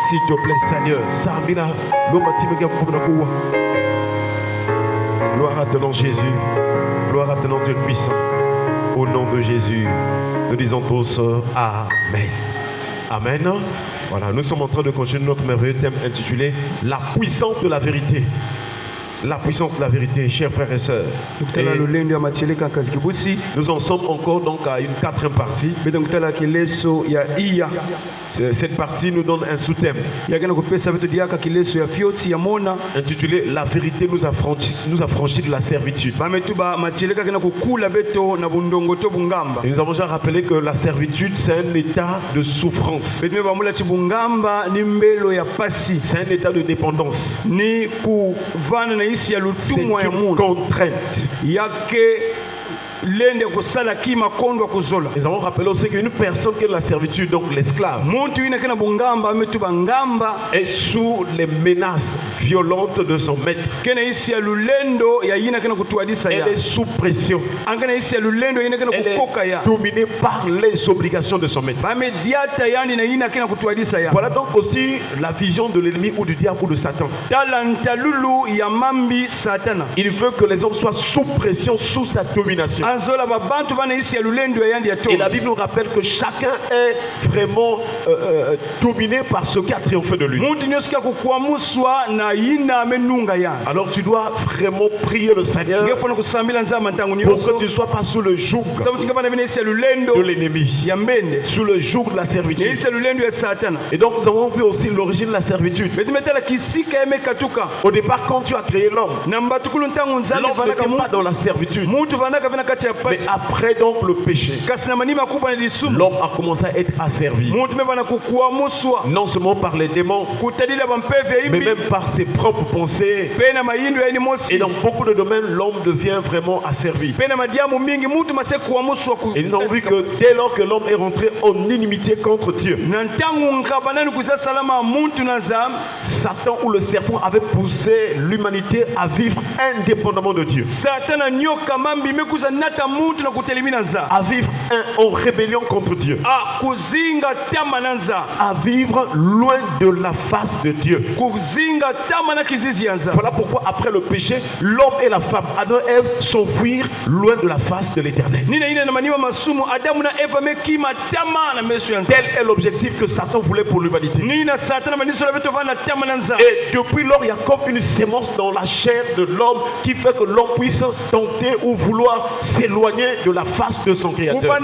S'il te plaît, Seigneur. Samina, gloire à ton nom, Jésus. Gloire à ton nom, Dieu puissant. Au nom de Jésus, nous disons tous Amen. Amen. Voilà, nous sommes en train de continuer notre merveilleux thème intitulé La puissance de la vérité. La puissance de la vérité, chers frères et sœurs. Et nous en sommes encore donc à une quatrième partie. Cette partie nous donne un sous-thème intitulé La vérité nous a franchi de la servitude. Et nous avons déjà rappelé que la servitude c'est un état de souffrance. C'est un état de dépendance. C'est une contrainte. Nous avons rappelé aussi qu'une personne qui est de la servitude, donc l'esclave, est sous les menaces violentes de son maître. Elle est sous pression. Elle est dominée par les obligations de son maître. Voilà donc aussi la vision de l'ennemi ou du diable ou de Satan. Il veut que les hommes soient sous pression, sous sa domination. Et la Bible nous rappelle que chacun est vraiment dominé par ce qui a triomphé de lui. Alors tu dois vraiment prier le Seigneur pour que tu ne sois pas sous le joug de l'ennemi, sous le joug de la servitude. Et donc nous avons vu aussi l'origine de la servitude. Au départ, quand tu as créé l'homme, l'homme n'était pas dans la servitude. Mais après donc le péché, l'homme a commencé à être asservi. Non seulement par les démons, mais même par ses propres pensées. Et dans beaucoup de domaines, l'homme devient vraiment asservi. Et nous avons vu que dès lors que l'homme est rentré en inimitié contre Dieu, Satan ou le serpent avait poussé l'humanité à vivre indépendamment de Dieu. À vivre en rébellion contre Dieu. À vivre loin de la face de Dieu. Voilà pourquoi après le péché, l'homme et la femme, Adam et Ève, s'enfuirent loin de la face de l'Éternel. Tel est l'objectif que Satan voulait pour l'humanité. Et depuis lors, il y a comme une sémence dans la chair de l'homme qui fait que l'homme puisse tenter ou vouloir s'éloigner de la face de son Créateur.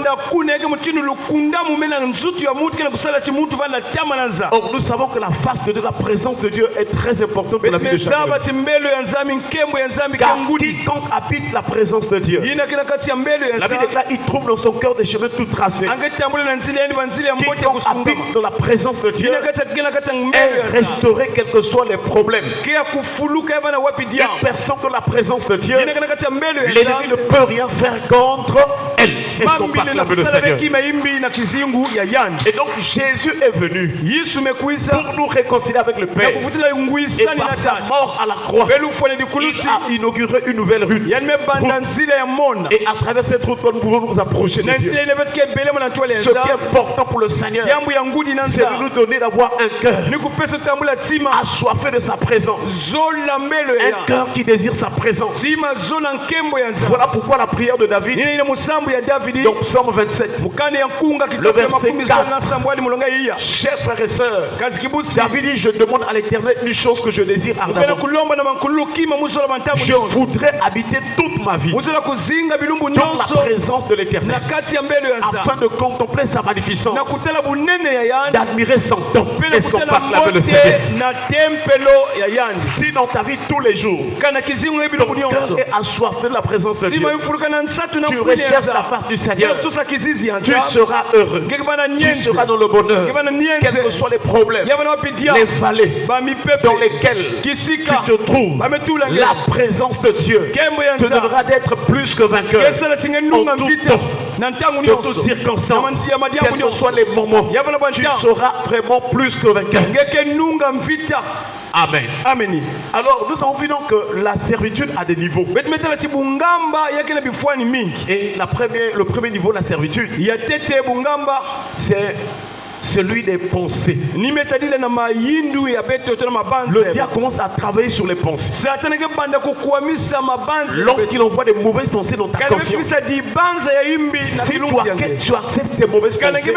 Or, nous savons que la face de la présence de Dieu est très importante pour la vie de chacun. Car quiconque habite la présence de Dieu, la Bible déclare, il trouve dans son cœur des chemins tout tracés. Quiconque habite dans la présence de Dieu est restauré quels que soient les problèmes. Une personne dans la présence de Dieu, l'ennemi ne peut rien faire contre elle. Est-ce qu'on parle le Seigneur? Et donc Jésus est venu pour nous réconcilier avec le Père. Et par sa mort à la croix, il a inauguré une nouvelle route. Et à travers cette route, nous pouvons nous approcher de Dieu. Ce qui est important pour le Seigneur, c'est de nous donner d'avoir un cœur assoiffé de sa présence. Un cœur qui désire sa présence. Voilà pourquoi la prière de David, donc Psaume 27, le verset 4. Chers frères et sœurs, David dit, je demande à l'Éternel une chose que je désire ardemment. Je voudrais habiter toute ma vie dans la présence de l'Éternel, afin de contempler sa magnificence, d'admirer son temple et son parc avec le Seigneur. Si dans ta vie tous les jours, ton cœur est assoiffé de la présence de Dieu, tu recherches la face du Seigneur, tu seras heureux, tu seras dans le bonheur, quels que soient les problèmes, les vallées dans lesquelles tu te trouves. La présence de Dieu te donnera d'être plus que vainqueur en tout temps, dans toutes circonstances, quels que soient les moments, tu seras vraiment plus que vainqueur. Amen. Amen. Alors nous avons vu donc que la servitude a des niveaux. Et le premier niveau de la servitude, celui des pensées. Le diable commence à travailler sur les pensées. Lorsqu'il envoie des mauvaises pensées dans ta conscience, si tu acceptes tes mauvaises pensées,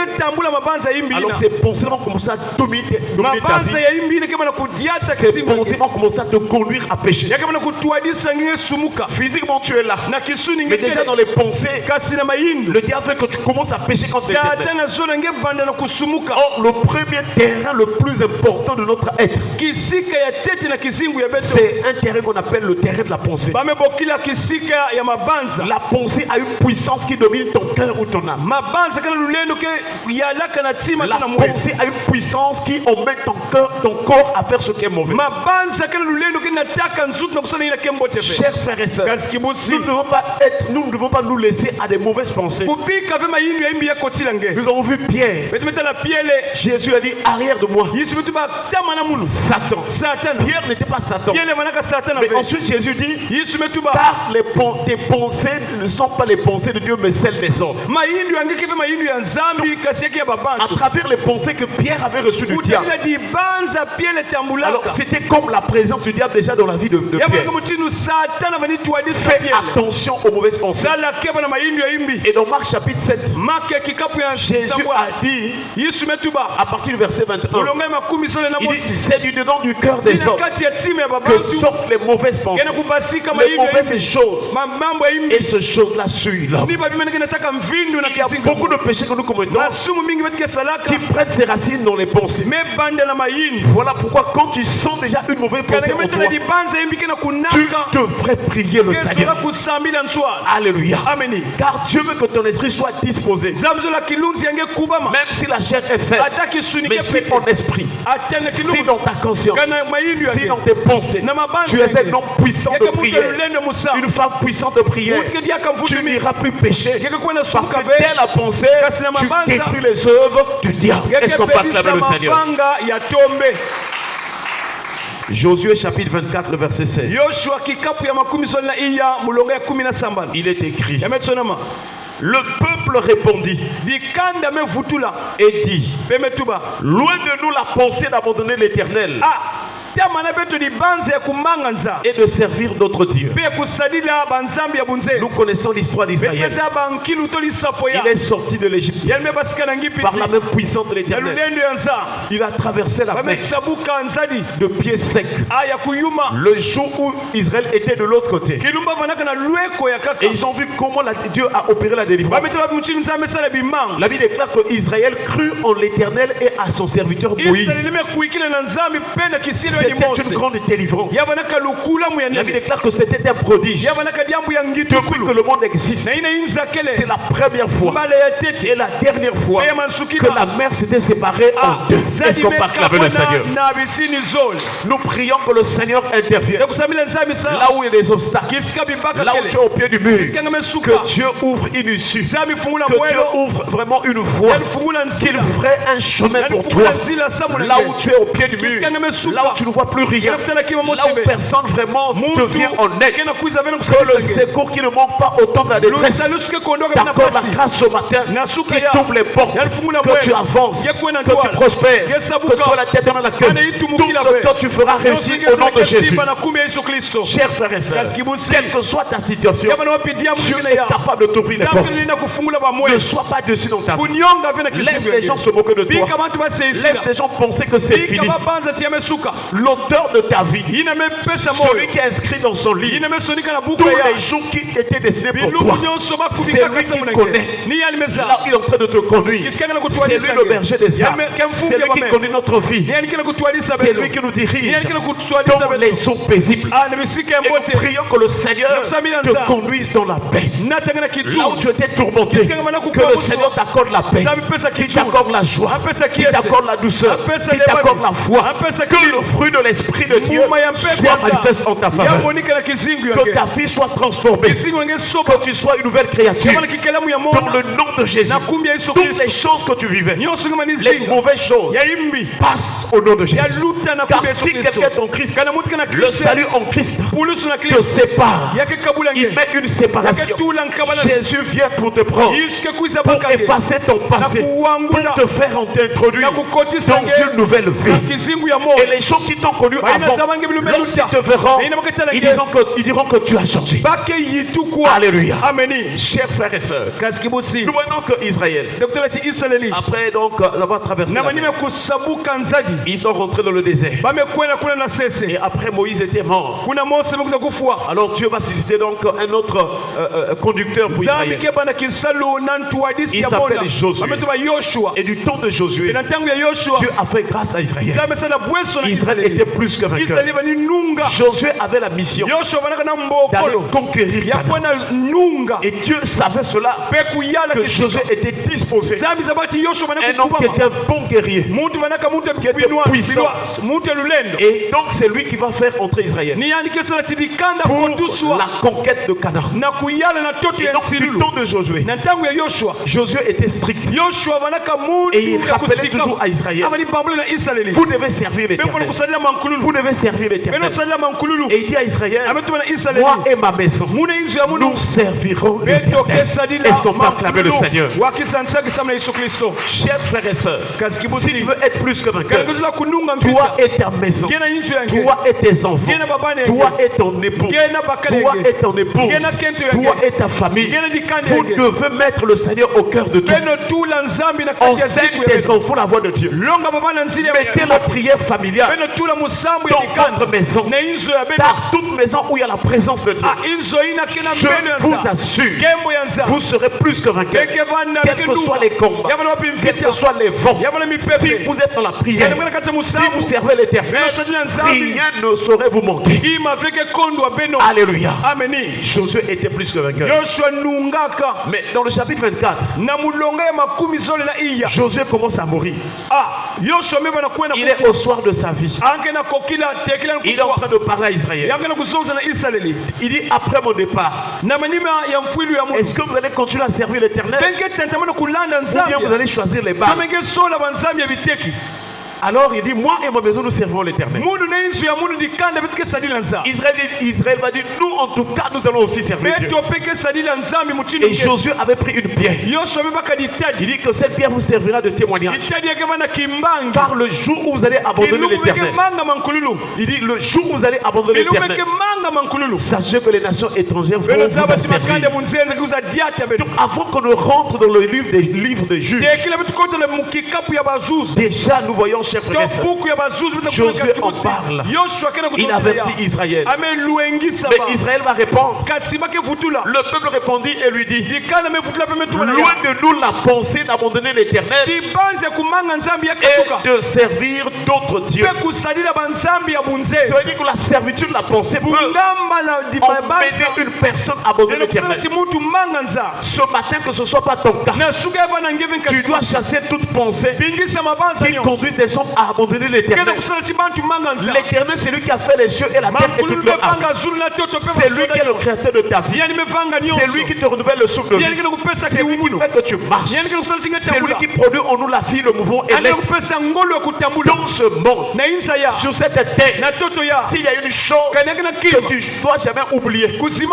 alors ces pensées vont commencer à dominer ta vie. Ces pensées vont commencer à te conduire à pécher. Physiquement tu es là, mais déjà dans les pensées, le diable veut que tu commences à pécher quand tu es éternel. Or, le premier terrain le plus important de notre être, c'est un terrain qu'on appelle le terrain de la pensée. La pensée a une puissance qui domine ton cœur ou ton âme. La pensée a une puissance qui emmène ton corps à faire ce qui est mauvais. Chers frères et sœurs, nous ne devons pas nous laisser à des mauvaises pensées. Nous avons vu Pierre. Jésus a dit arrière de moi, Satan. Pierre n'était pas Satan. Mais ensuite Jésus dit car tes pensées ne sont pas les pensées de Dieu mais celles des hommes. À travers les pensées que Pierre avait reçues du diable, alors c'était comme la présence du diable déjà dans la vie de Pierre. Fais attention aux mauvaises pensées. Et dans Marc chapitre 7, Jésus a dit à partir du verset 21, il dit c'est du dedans du cœur des hommes que sortent les mauvaises pensées, les mauvaises choses, et ce chose-là suit l'homme. Il y a beaucoup de péchés que nous commettons qui prennent ses racines dans les pensées. Voilà pourquoi quand tu sens déjà une mauvaise pensée en toi, tu devrais prier le Seigneur. Alléluia. Car Dieu veut que ton esprit soit disposé. Même si la chair est faible, mais si ton esprit, si dans ta conscience, si dans tes pensées, tu es un homme puissant de prière, une femme puissante de prière, tu n'iras plus pécher. Parce que dès la pensée, tu détruis les œuvres du diable. Est-ce qu'on peut acclamer le Seigneur? Josué chapitre 24, le verset 16. Il est écrit: le peuple répondit et dit, loin de nous la pensée d'abandonner l'Éternel et de servir d'autres dieux. Nous connaissons l'histoire d'Israël. Il est sorti de l'Égypte par la main puissante de l'Éternel. Il a traversé la mer de pieds secs. Le jour où Israël était de l'autre côté, et ils ont vu comment Dieu a opéré la délivrance. La Bible déclare qu'Israël crut en l'Éternel et à son serviteur Moïse. C'était une grande délivrance. La Bible déclare que c'était un prodige. Depuis que le monde existe, c'est la première fois et la dernière fois que la mer s'était séparée en deux. Est-ce qu'on peut acclamer le Seigneur? Nous prions que le Seigneur intervienne là où il y a des obstacles, là où tu es au pied du mur, que Dieu ouvre une issue, que Dieu ouvre vraiment une voie, qu'il ferait un chemin pour toi là où tu es au pied du mur, là où tu ne vois plus rien, là où personne vraiment te vient en aide, que le secours qui ne manque pas au temps de la détresse t'accorde la grâce ce matin, qui t'ouvre les portes, que tu avances, que tu prospères, que tu sois la tête dans la queue. Tout ce que tu feras réussir au nom de Jésus. Chers frères et sœurs, quelle que soit ta situation, Dieu est capable de t'ouvrir les portes. Ne sois pas dessus dans ta vie. Laisse les gens se moquer de toi. Laisse les gens penser que c'est fini. L'auteur de ta vie, celui qui est inscrit dans son livre tous les jours qui étaient destinés pour toi, c'est lui qui connaît. Là, il est en train de te conduire. C'est lui le berger des âmes. C'est lui qui connaît notre vie. C'est lui qui nous dirige dans les eaux paisibles. Et nous prions que le Seigneur te conduise dans la paix. Là où tu étais tourmenté, que le Seigneur t'accorde la paix, qu'il t'accorde la joie, qu'il t'accorde la douceur, qu'il t'accorde la foi, que le fruit fruit de l'esprit de Dieu soit manifeste en ta faveur. Que ta vie soit transformée. Que tu sois une nouvelle créature. Dans le nom de Jésus. Toutes les choses que tu vivais, les mauvaises choses, passent au nom de Jésus. Car si quelqu'un est en Christ, le salut en Christ te sépare. Il met une séparation. Jésus vient pour te prendre, pour effacer ton passé, pour te faire t'introduire dans une nouvelle vie. Et les gens qui t'ont connu avant, lorsqu'ils te verront, ils diront que tu as changé. Alléluia. Chers frères et sœurs, nous voyons que Israël, après donc avoir traversé la mer, ils sont rentrés dans le désert. Et après Moïse était mort. Alors Dieu va susciter donc un autre conducteur pour Israël. Il s'appelle Josué. Et du temps de Josué, Dieu a fait grâce à Israël. Israël était plus que vainqueur. Josué avait la mission d'aller conquérir Canaan. Et Dieu savait cela, que Josué était disposé. Un homme qui était un bon guerrier, qui était puissant. Et donc c'est lui qui va faire entrer Israël pour la conquête de Canaan. Et donc du temps de Josué, Josué était strict. Et il rappelait toujours à Israël, vous devez servir l'Éternel. Vous devez servir l'Éternel. Et il dit à Israël, moi et ma maison, nous servirons l'Éternel. Est-ce qu'on peut acclamer le Seigneur? Chers frères et sœurs, si tu veux être plus que vainqueur, toi et ta maison, toi et tes enfants, toi et ton époux, toi et ton époux, toi et ta famille, vous devez mettre le Seigneur au cœur de tout. Enseigne tes enfants la voix de Dieu. Mettez la prière familiale dans votre maison, car toute maison où il y a la présence de Dieu, je vous assure, vous serez plus que vainqueur. Quels que soient les combats, quels que soient les vents, si vous êtes dans la prière, si vous servez l'Éternel, rien ne saurait vous manquer. Alléluia. Josué était plus que vainqueur. Mais dans le chapitre 24, Josué commence à mourir. Il est au soir de sa vie. Il est en train de parler à Israël. Il dit, après mon départ, est-ce que vous allez continuer à servir l'Éternel ou bien vous allez choisir les Baals? Alors il dit, moi et ma maison nous servons l'Éternel. Israël va dire, nous en tout cas nous allons aussi servir Dieu. Et Josué avait pris une pierre. Il dit que cette pierre vous servira de témoignage. Car le jour où vous allez abandonner l'Éternel, il dit, le jour où vous allez abandonner l'Éternel, sachez que les nations étrangères vont vous asservir. Donc avant qu'on ne rentre dans le livre des juges, déjà nous voyons, chers frères et sœurs, Josué en parle. Il avertit Israël. Mais Israël va répondre. Le peuple répondit et lui dit, loin de nous la pensée d'abandonner l'Éternel et de servir d'autres dieux. Ça veut dire que la servitude de la pensée peut emmener une personne à abandonner l'Éternel. Ce matin, que ce ne soit pas ton cas, tu dois chasser toute pensée qui conduit tes hommes à abandonner l'Éternel. L'Éternel, c'est lui qui a fait les cieux et la terre et toute leur âme. C'est lui qui est le créateur de ta vie. C'est lui qui te renouvelle le souffle de vie. C'est lui qui fait que tu marches. C'est lui qui produit en nous la vie, le mouvement et l'air. Dans ce monde, sur cette terre, s'il y a une chose que tu ne dois jamais oublier, c'est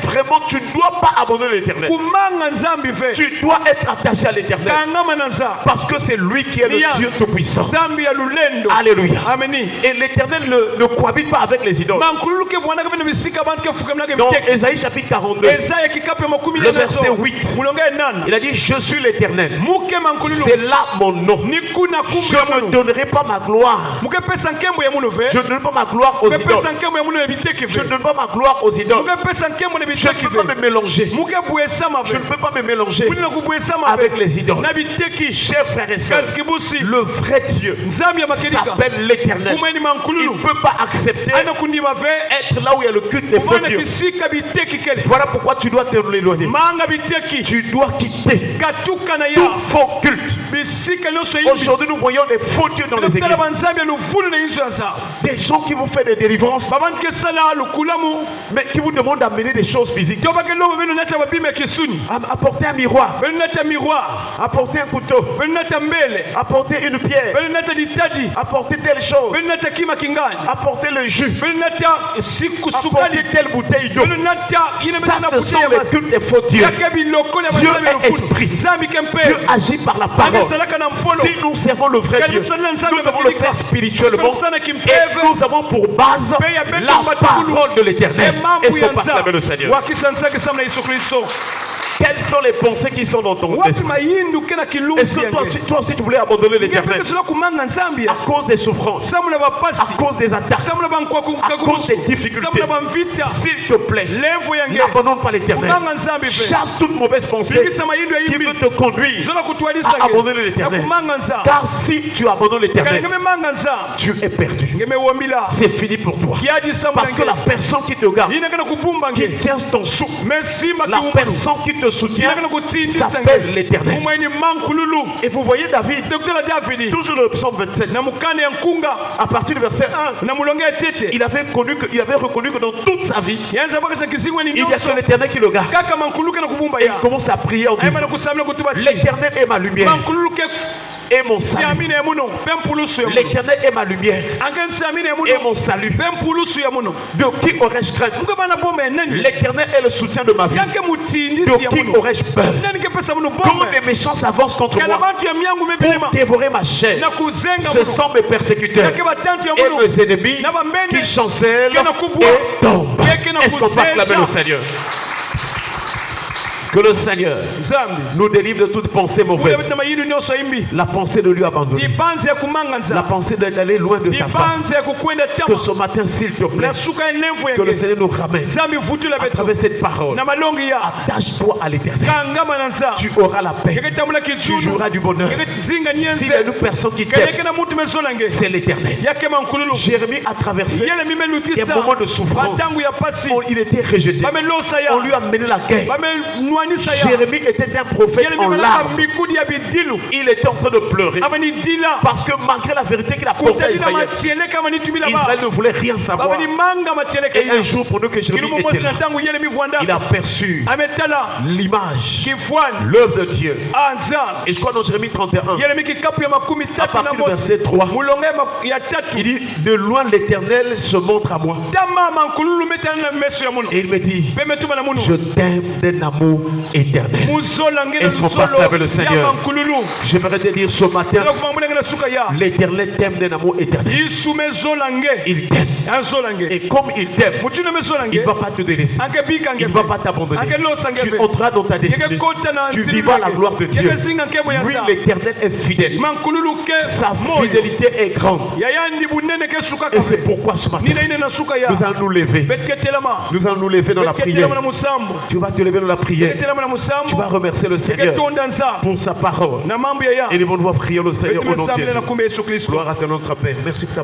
vraiment tu ne dois pas abandonner l'Éternel. Tu dois être attaché à l'Éternel parce que c'est lui qui est le Dieu tout-puissant. Alléluia. Et l'Éternel ne cohabite pas avec les idoles. Dans Ésaïe chapitre 42, le verset 8, il a dit, je suis l'Éternel, c'est là mon nom. Je ne donnerai pas ma gloire. Je ne donne pas ma gloire aux idoles. Je ne donne pas ma gloire aux idoles. Je ne peux pas me mélanger. Je ne peux pas me mélanger avec les idoles. Chers frères et sœurs, le vrai Dieu s'appelle l'Éternel. Il ne peut pas accepter être là où il y a le culte des faux dieux. Voilà pourquoi tu dois te l'éloigner. Tu dois quitter tout faux culte. Aujourd'hui, nous voyons des faux dieux dans les églises. Des gens qui vous font des délivrances, mais qui vous demandent d'amener des choses physiques. Apporter un miroir, apporter un couteau, apporter une pierre, apporter telle chose, apporter le jus, apporter telle bouteille d'eau. Ça, ce sont les cultes des faux dieux. Dieu est esprit. Dieu agit par la parole. Si nous servons le vrai Dieu, nous devons le faire spirituellement. Et nous avons pour base la parole de l'Éternel et son partage avec le Seigneur. Quelles sont les pensées qui sont dans ton esprit? Est-ce que toi aussi tu voulais abandonner l'Éternel à cause des souffrances, à cause des attaques, à cause des difficultés? S'il te plaît, n'abandonne pas l'Éternel. Chasse toute mauvaise pensée qui veut te conduire à abandonner l'Éternel. Car si tu abandonnes l'Éternel, tu es perdu. C'est fini pour toi. Parce que la personne qui te garde, qui tient ton souffle, la personne qui te soutient s'appelle l'Éternel. Et vous voyez David, toujours le psaume 27, à partir du verset 1, il avait reconnu que dans toute sa vie, il y a que l'Éternel qui le garde. Et il commence à prier en disant, l'Éternel est ma lumière et mon salut. L'Éternel est ma lumière et mon salut. De qui aurais-je crainte? L'Éternel est le soutien de ma vie. De qui aurais-je peur? Quand les méchants s'avancent contre moi pour dévorer ma chair, ce sont mes persécuteurs et mes ennemis qui chancellent et tombent. Est-ce qu'on va acclamer le Seigneur? Que le Seigneur nous délivre de toute pensée mauvaise. La pensée de lui abandonner. La pensée d'aller loin de sa face. Que ce matin, s'il te plaît, que le Seigneur nous ramène à travers cette parole. Attache-toi à l'Éternel. Tu auras la paix. Tu joueras du bonheur. S'il y a une personne qui t'aime, c'est l'Éternel. Jérémie a traversé des moments de souffrance. Il était rejeté. On lui a mené la guerre. Jérémie était un prophète en larmes. Il était en train de pleurer parce que malgré la vérité qu'il a portée à Israël, Israël ne voulait rien savoir. Et un jour, pendant que Jérémie était là, il a perçu l'image, l'œuvre de Dieu. Et je crois dans Jérémie 31, à partir du verset 3, il dit, de loin l'Éternel se montre à moi. Et il me dit, je t'aime d'un amour éternel. Est-ce qu'on partage avec le Seigneur? J'aimerais te dire ce matin, l'Éternel t'aime d'un amour éternel. Il t'aime. Et comme il t'aime, il ne va pas te délaisser. Il ne va pas t'abandonner. Tu entreras dans ta destinée. Tu vivras la gloire de Dieu. Oui, l'Éternel est fidèle. Sa fidélité est grande. Et c'est pourquoi ce matin, nous allons nous lever. Nous allons nous lever dans la prière. Tu vas te lever dans la prière. Tu vas remercier le Seigneur pour sa parole. Et nous allons prier le Seigneur au nom de Jésus. Gloire à ton notre Père. Merci pour ta